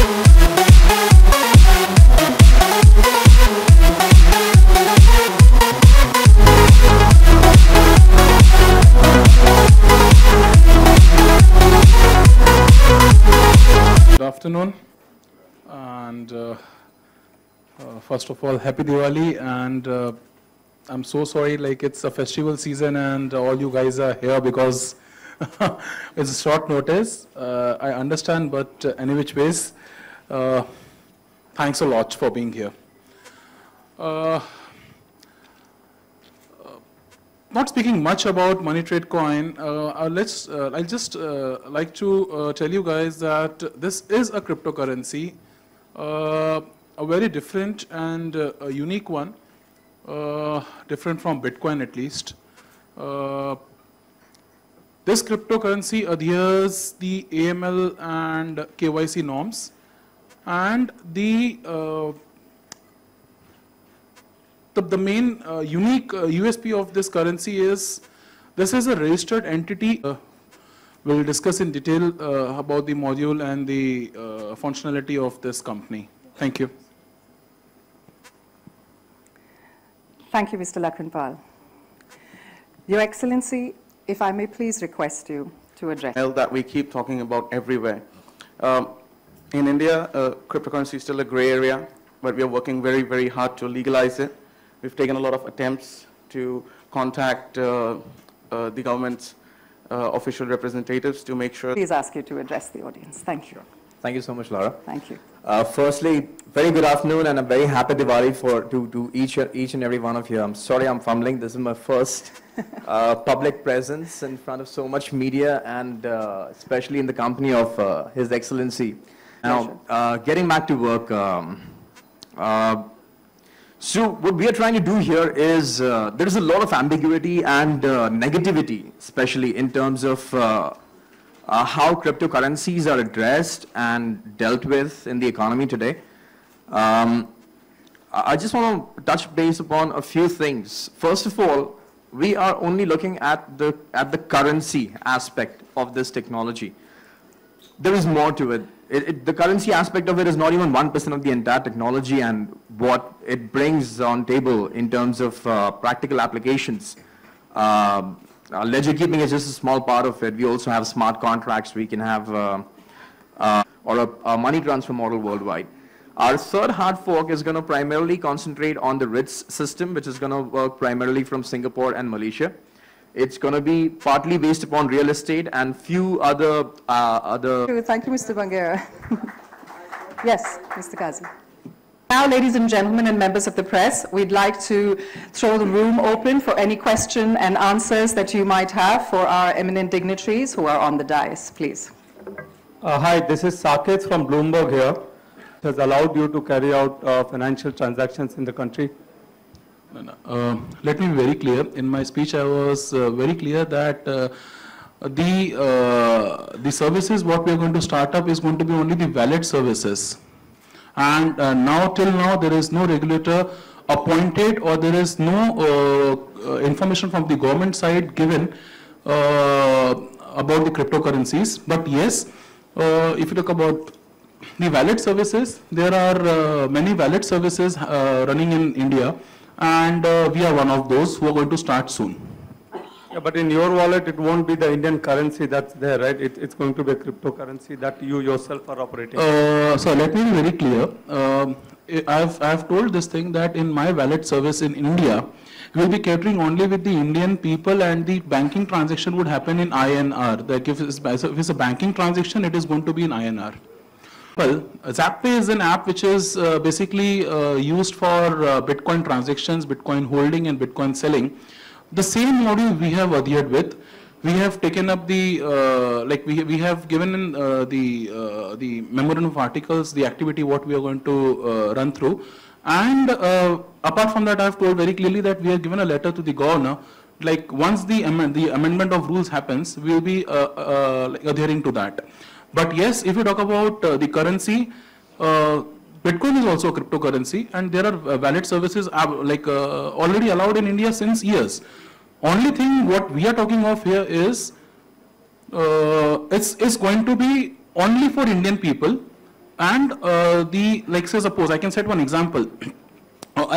Good afternoon, and first of all, happy Diwali, and I'm so sorry, like it's a festival season and all you guys are here because it's a short notice. I understand, but any which ways, thanks a lot for being here. Not speaking much about money trade coin, I'll just like to tell you guys that this is a cryptocurrency, a very different and a unique one, different from Bitcoin at least. This cryptocurrency adheres the AML and KYC norms, and the main unique USP of this currency is this is a registered entity. We'll discuss in detail about the module and the functionality of this company. Thank you. Thank you, Mr. Lakhanpal. Your Excellency, if I may please request you to address. That we keep talking about everywhere. In India, cryptocurrency is still a gray area, but we are working very, very hard to legalize it. We've taken a lot of attempts to contact the government's official representatives to make sure. Please ask you to address the audience. Thank you. Thank you so much, Lara. Thank you. Firstly, very good afternoon and a very happy Diwali to each and every one of you. I'm sorry I'm fumbling. This is my first public presence in front of so much media and especially in the company of His Excellency. Now, getting back to work, so what we are trying to do here is there is a lot of ambiguity and negativity, especially in terms of how cryptocurrencies are addressed and dealt with in the economy today. I just want to touch base upon a few things. First of all, we are only looking at the currency aspect of this technology. There is more to it. The currency aspect of it is not even 1% of the entire technology and what it brings on table in terms of practical applications. Ledger keeping is just a small part of it. We also have smart contracts. We can have or a money transfer model worldwide. Our third hard fork is going to primarily concentrate on the RITS system, which is going to work primarily from Singapore and Malaysia. It's going to be partly based upon real estate and few other. Thank you, Mr. Bangera. Yes, Mr. Kazi. Now, ladies and gentlemen and members of the press, we'd like to throw the room open for any question and answers that you might have for our eminent dignitaries who are on the dais, please. Hi, this is Saket from Bloomberg here. It has allowed you to carry out financial transactions in the country. Let me be very clear. In my speech, I was very clear that the services what we are going to start up is going to be only the valid services. And till now, there is no regulator appointed or there is no information from the government side given about the cryptocurrencies. But yes, if you talk about the valid services, there are many valid services running in India. And we are one of those who are going to start soon. Yeah, but in your wallet, it won't be the Indian currency that's there, right? It's going to be a cryptocurrency that you yourself are operating. So let me be very clear. I've told this thing that in my wallet service in India, we'll be catering only with the Indian people and the banking transaction would happen in INR. Like if it's a banking transaction, it is going to be in INR. Well, ZapPay is an app which is basically used for Bitcoin transactions, Bitcoin holding and Bitcoin selling. The same model we have adhered with. We have taken up the, we have given in the memorandum of articles, the activity what we are going to run through. And apart from that, I have told very clearly that we have given a letter to the governor. Like once the amendment of rules happens, we will be adhering to that. But yes, if you talk about the currency, Bitcoin is also a cryptocurrency, and there are valid services already allowed in India since years. Only thing what we are talking of here is it's going to be only for Indian people, and like say suppose I can set one example.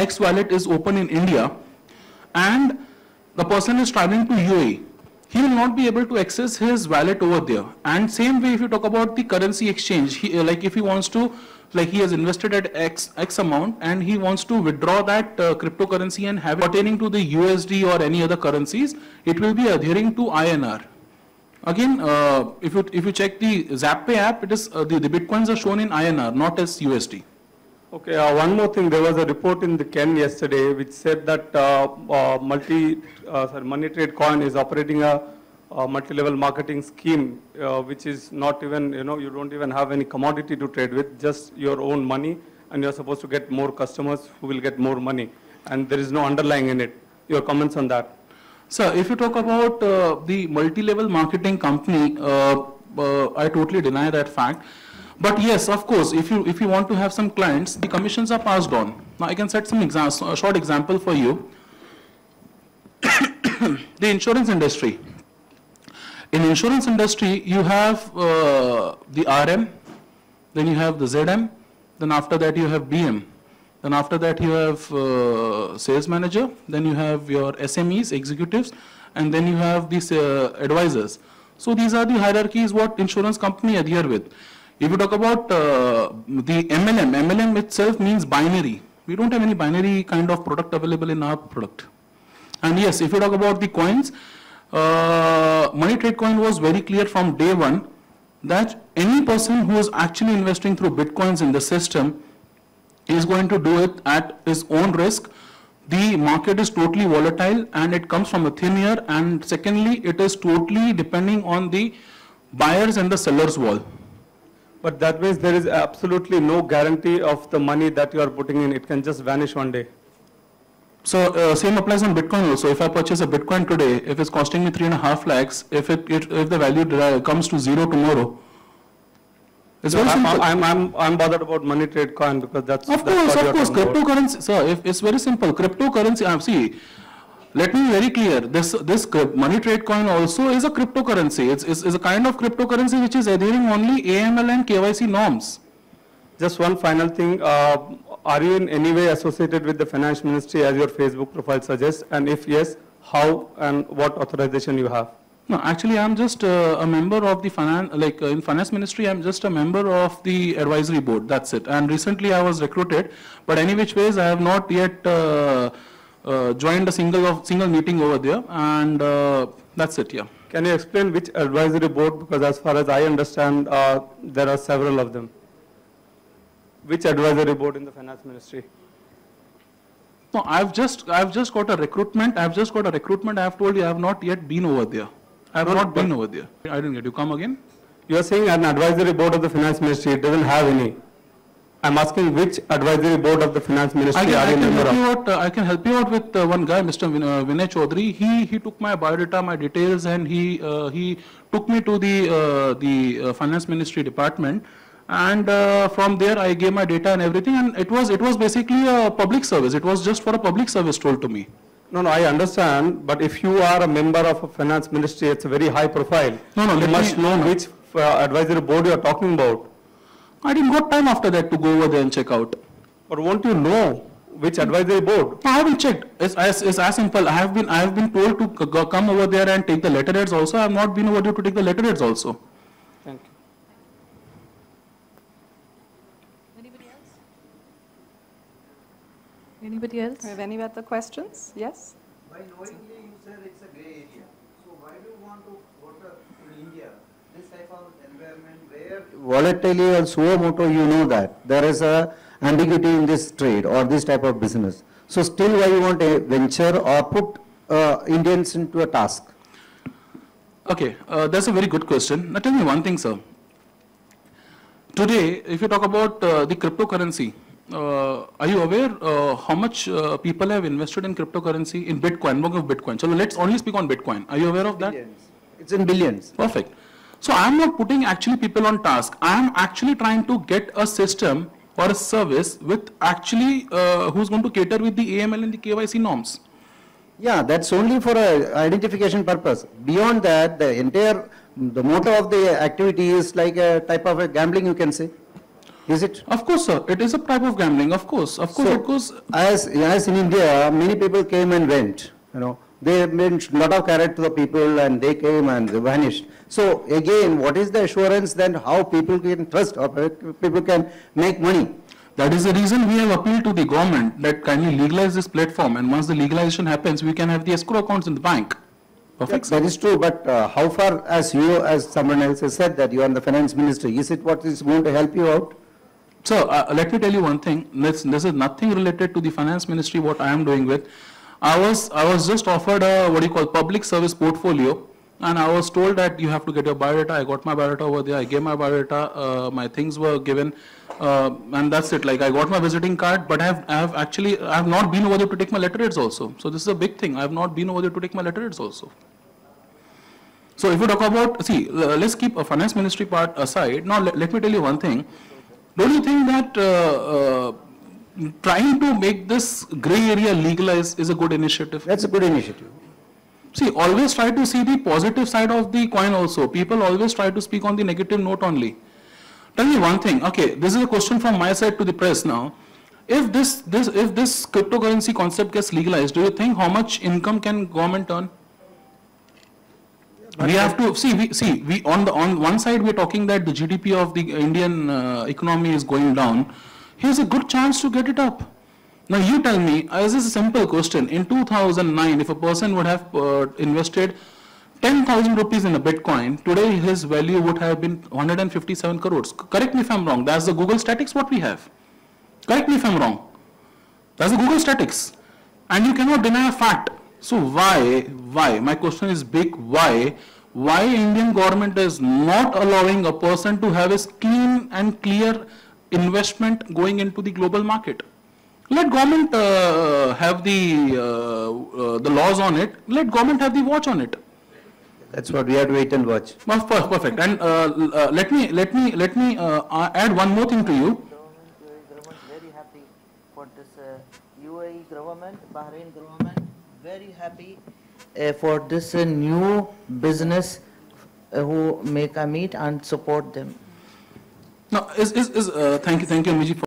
X wallet is open in India, and the person is traveling to UAE. He will not be able to access his wallet over there. And same way, if you talk about the currency exchange, like if he wants to, like he has invested at X amount and he wants to withdraw that cryptocurrency and have it pertaining to the USD or any other currencies, it will be adhering to INR. Again, if you check the ZapPay app, it is the bitcoins are shown in INR, not as USD. Okay, one more thing. There was a report in the Ken yesterday which said that Money Trade Coin is operating a multi-level marketing scheme, which is not even, you don't even have any commodity to trade with, just your own money, and you're supposed to get more customers who will get more money, and there is no underlying in it. Your comments on that? Sir, if you talk about the multi-level marketing company, I totally deny that fact. But yes, of course, if you want to have some clients, the commissions are passed on. Now I can set some a short example for you. The insurance industry. In insurance industry, you have the RM, then you have the ZM, then after that you have BM. Then after that you have sales manager, then you have your SMEs, executives, and then you have these advisors. So these are the hierarchies what insurance company adhere with. If you talk about the MLM itself means binary. We don't have any binary kind of product available in our product. And yes, if you talk about the coins, Money Trade Coin was very clear from day one that any person who is actually investing through bitcoins in the system is going to do it at his own risk. The market is totally volatile and it comes from a thin air, and secondly, it is totally depending on the buyers and the sellers wall. But that means there is absolutely no guarantee of the money that you are putting in. It can just vanish one day. So same applies on Bitcoin also. If I purchase a Bitcoin today, if it's costing me 3.5 lakhs, if the value comes to zero tomorrow, it's very simple. I'm bothered about Money Trade Coin because that's of course cryptocurrency. Sir, it's very simple. Cryptocurrency. See, let me be very clear. This Money Trade Coin also is a cryptocurrency. It's a kind of cryptocurrency which is adhering only AML and KYC norms. Just one final thing. Are you in any way associated with the Finance Ministry as your Facebook profile suggests? And if yes, how and what authorization you have? No, actually, I'm just a member of the in Finance Ministry. I'm just a member of the advisory board. That's it. And recently, I was recruited. But any which ways, I have not yet joined a single meeting over there. And that's it. Yeah. Can you explain which advisory board? Because as far as I understand, there are several of them. Which advisory board in the Finance Ministry? No, I've just got a recruitment. I have told you I have not yet been over there. I have not been over there. I didn't get you. Come again? You are saying an advisory board of the Finance Ministry. It doesn't have any. I'm asking which advisory board of the Finance Ministry are you member of? I can help you out with one guy, Mr. Vinay Chaudhary. He took my biodata, my details, and he took me to the Finance Ministry department. And from there, I gave my data and everything, and it was basically a public service. It was just for a public service told to me. No, I understand. But if you are a member of a Finance Ministry, it's a very high profile. No, you must know which advisory board you are talking about. I didn't got time after that to go over there and check out. But won't you know which advisory board? I haven't checked. It's as simple. I have been told to come over there and take the letterheads also. I have not been over there to take the letterheads also. Thank you. Anybody else? We have any other questions? Yes? By knowingly you said it's a grey area. So why do you want to water in India this type of environment where volatility and suo moto, you know that there is a ambiguity in this trade or this type of business. So still why you want to venture or put Indians into a task? Okay, that's a very good question. Now tell me one thing, sir. Today, if you talk about the cryptocurrency, are you aware how much people have invested in cryptocurrency, in Bitcoin, not of Bitcoin? So let's only speak on Bitcoin. Are you aware of that? Billions. It's in billions. Perfect. So I'm not putting actually people on task. I'm actually trying to get a system or a service with actually who's going to cater with the AML and the KYC norms. Yeah, that's only for a identification purpose. Beyond that, the motto of the activity is like a type of a gambling, you can say. Is it? Of course, sir. It is a type of gambling. Of course, So, because as in India, many people came and went, you know. They made a lot of carrot to the people and they came and they vanished. So again, what is the assurance then how people can trust or people can make money? that is the reason we have appealed to the government that kindly legalize this platform, and once the legalization happens, we can have the escrow accounts in the bank. Perfect. That is true, but how far, as you, as someone else has said, that you are in the finance ministry, is it what is going to help you out? So let me tell you one thing. This is nothing related to the finance ministry. What I am doing with, I was just offered a what do you call public service portfolio, and I was told that you have to get your biodata. I got my biodata over there. I gave my biodata. My things were given, and that's it. Like I got my visiting card, but I have not been over there to take my letterheads also. So this is a big thing. I have not been over there to take my letterheads also. So if you talk about, see, let's keep a finance ministry part aside. Now let me tell you one thing. Don't you think that trying to make this gray area legalized is a good initiative? That's a good initiative. See, always try to see the positive side of the coin also. People always try to speak on the negative note only. Tell me one thing. Okay, this is a question from my side to the press now. If this cryptocurrency concept gets legalized, do you think how much income can government earn? We have to see. We on one side we are talking that the GDP of the Indian economy is going down. Here's a good chance to get it up. Now you tell me, this is a simple question. In 2009, if a person would have invested 10,000 rupees in a Bitcoin, today his value would have been 157 crores. Correct me if I'm wrong. That's the Google statistics what we have. Correct me if I'm wrong. That's the Google statistics, and you cannot deny a fact. So why, my question is big, why Indian government is not allowing a person to have a clean and clear investment going into the global market? Let government have the laws on it, let government have the watch on it. That's what we have to wait and watch. Perfect. And let me add one more thing to you. Very happy for this UAE government, Bahrain government, very happy for this new business who make a meet and support them. No, thank you, Amiji.